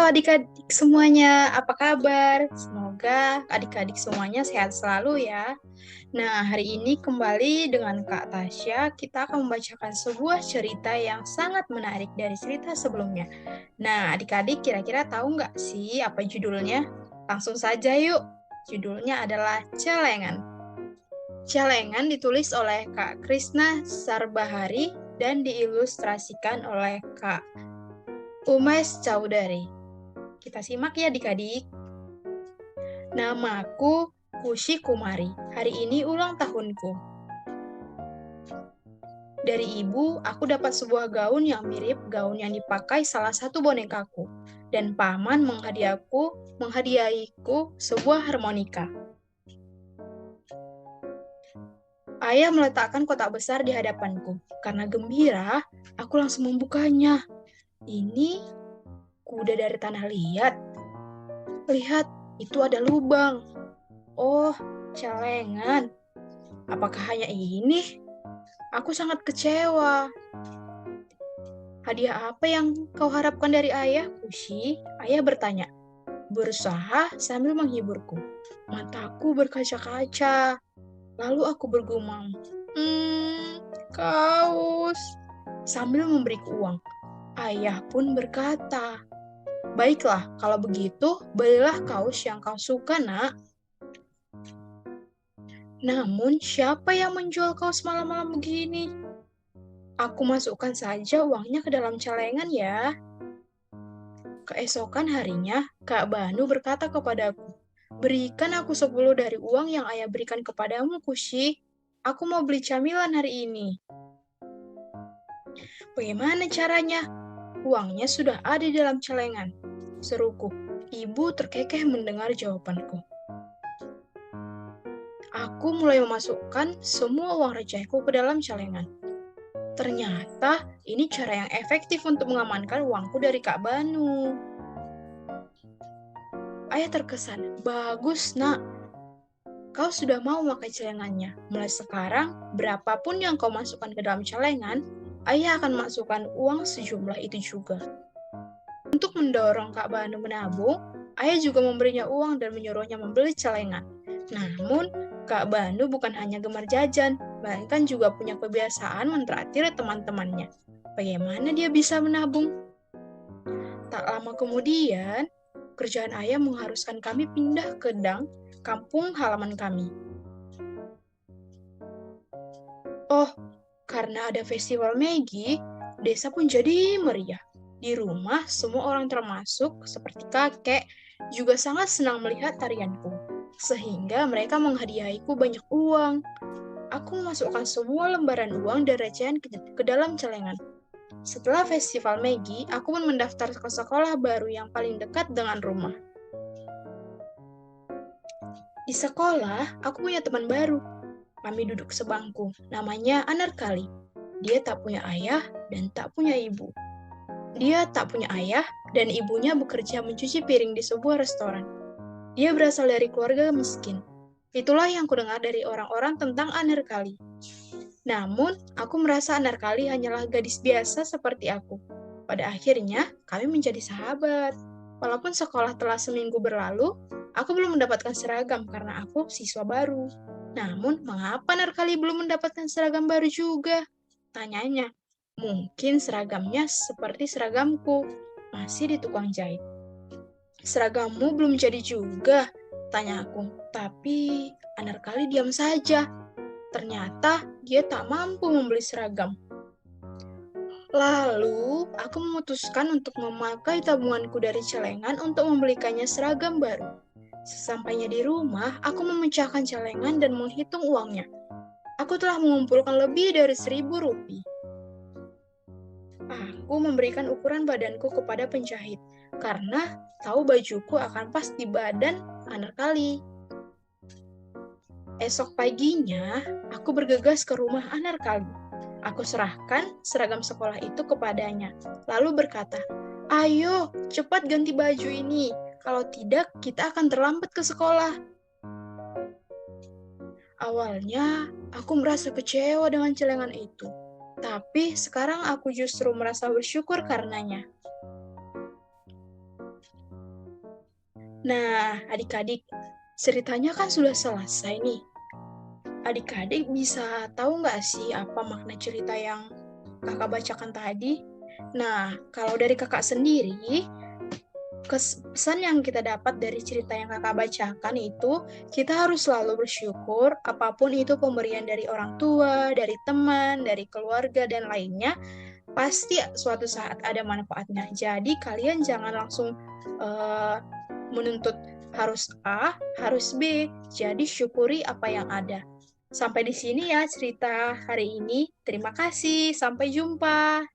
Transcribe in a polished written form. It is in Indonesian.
adik-adik semuanya, apa kabar? Semoga adik-adik semuanya sehat selalu ya. Nah, hari ini kembali dengan Kak Tasya, kita akan membacakan sebuah cerita yang sangat menarik dari cerita sebelumnya. Nah, adik-adik kira-kira tahu nggak sih apa judulnya? Langsung saja yuk. Judulnya adalah Celengan. Celengan ditulis oleh Kak Krisna Sarbahari dan diilustrasikan oleh Kak Umes Chaudhary. Kita simak ya adik-adik. Namaku Kushi Kumari. Hari ini ulang tahunku. Dari ibu, aku dapat sebuah gaun yang mirip gaun yang dipakai salah satu bonekaku. Dan paman menghadiahiku sebuah harmonika. Ayah meletakkan kotak besar di hadapanku. Karena gembira, aku langsung membukanya. Ini kuda dari tanah liat. Lihat, itu ada lubang. Oh, celengan. Apakah hanya ini? Aku sangat kecewa. Hadiah apa yang kau harapkan dari ayah, Kushi? Ayah bertanya. Berusaha sambil menghiburku. Mataku berkaca-kaca. Lalu aku bergumam. Kaos. Sambil memberiku uang. Ayah pun berkata, baiklah, kalau begitu, belilah kaos yang kau suka, nak. Namun, siapa yang menjual kaos malam-malam begini? Aku masukkan saja uangnya ke dalam celengan ya. Keesokan harinya, Kak Banu berkata kepadaku, berikan aku 10 dari uang yang ayah berikan kepadamu, Kushi. Aku mau beli camilan hari ini. Bagaimana caranya? Uangnya sudah ada di dalam celengan. Seruku. Ibu terkekeh mendengar jawabanku. Aku mulai memasukkan semua uang recehku ke dalam celengan. Ternyata ini cara yang efektif untuk mengamankan uangku dari Kak Banu. Ayah terkesan, bagus nak. Kau sudah mau memakai celengannya. Mulai sekarang, berapapun yang kau masukkan ke dalam celengan, ayah akan masukkan uang sejumlah itu juga. Untuk mendorong Kak Banu menabung, ayah juga memberinya uang dan menyuruhnya membeli celengan. Namun, Kak Banu bukan hanya gemar jajan, melainkan juga punya kebiasaan mentraktir teman-temannya. Bagaimana dia bisa menabung? Tak lama kemudian, kerjaan ayah mengharuskan kami pindah ke Dang, kampung halaman kami. Oh, karena ada festival Megi, desa pun jadi meriah. Di rumah, semua orang termasuk seperti kakek juga sangat senang melihat tarianku, sehingga mereka menghadiahiku banyak uang. Aku memasukkan semua lembaran uang dan recehan ke dalam celengan. Setelah festival Megi, aku pun mendaftar ke sekolah baru yang paling dekat dengan rumah. Di sekolah, aku punya teman baru. Kami duduk sebangku, namanya Anarkali. Dia tak punya ayah dan tak punya ibu. Dia tak punya ayah dan ibunya bekerja mencuci piring di sebuah restoran. Dia berasal dari keluarga miskin. Itulah yang kudengar dari orang-orang tentang Anarkali. Namun, aku merasa Anarkali hanyalah gadis biasa seperti aku. Pada akhirnya, kami menjadi sahabat. Walaupun sekolah telah seminggu berlalu, aku belum mendapatkan seragam karena aku siswa baru. Namun, mengapa Anarkali belum mendapatkan seragam baru juga? Tanyanya. Mungkin seragamnya seperti seragamku, masih di tukang jahit. Seragammu belum jadi juga, tanya aku. Tapi Anarkali diam saja. Ternyata dia tak mampu membeli seragam. Lalu, aku memutuskan untuk memakai tabunganku dari celengan untuk membelikannya seragam baru. Sesampainya di rumah, aku memecahkan celengan dan menghitung uangnya. Aku telah mengumpulkan lebih dari 1.000 rupiah. Aku memberikan ukuran badanku kepada penjahit, karena tahu bajuku akan pas di badan Anarkali. Esok paginya, aku bergegas ke rumah Anarkali. Aku serahkan seragam sekolah itu kepadanya, lalu berkata, ayo, cepat ganti baju ini. Kalau tidak, kita akan terlambat ke sekolah. Awalnya, aku merasa kecewa dengan celengan itu. Tapi sekarang aku justru merasa bersyukur karenanya. Nah, adik-adik, ceritanya kan sudah selesai nih. Adik-adik bisa tahu nggak sih apa makna cerita yang kakak bacakan tadi? Nah, kalau dari kakak sendiri, pesan yang kita dapat dari cerita yang kakak bacakan itu, kita harus selalu bersyukur apapun itu pemberian dari orang tua, dari teman, dari keluarga, dan lainnya, pasti suatu saat ada manfaatnya. Jadi kalian jangan langsung menuntut harus A, harus B. Jadi syukuri apa yang ada. Sampai di sini ya cerita hari ini. Terima kasih. Sampai jumpa.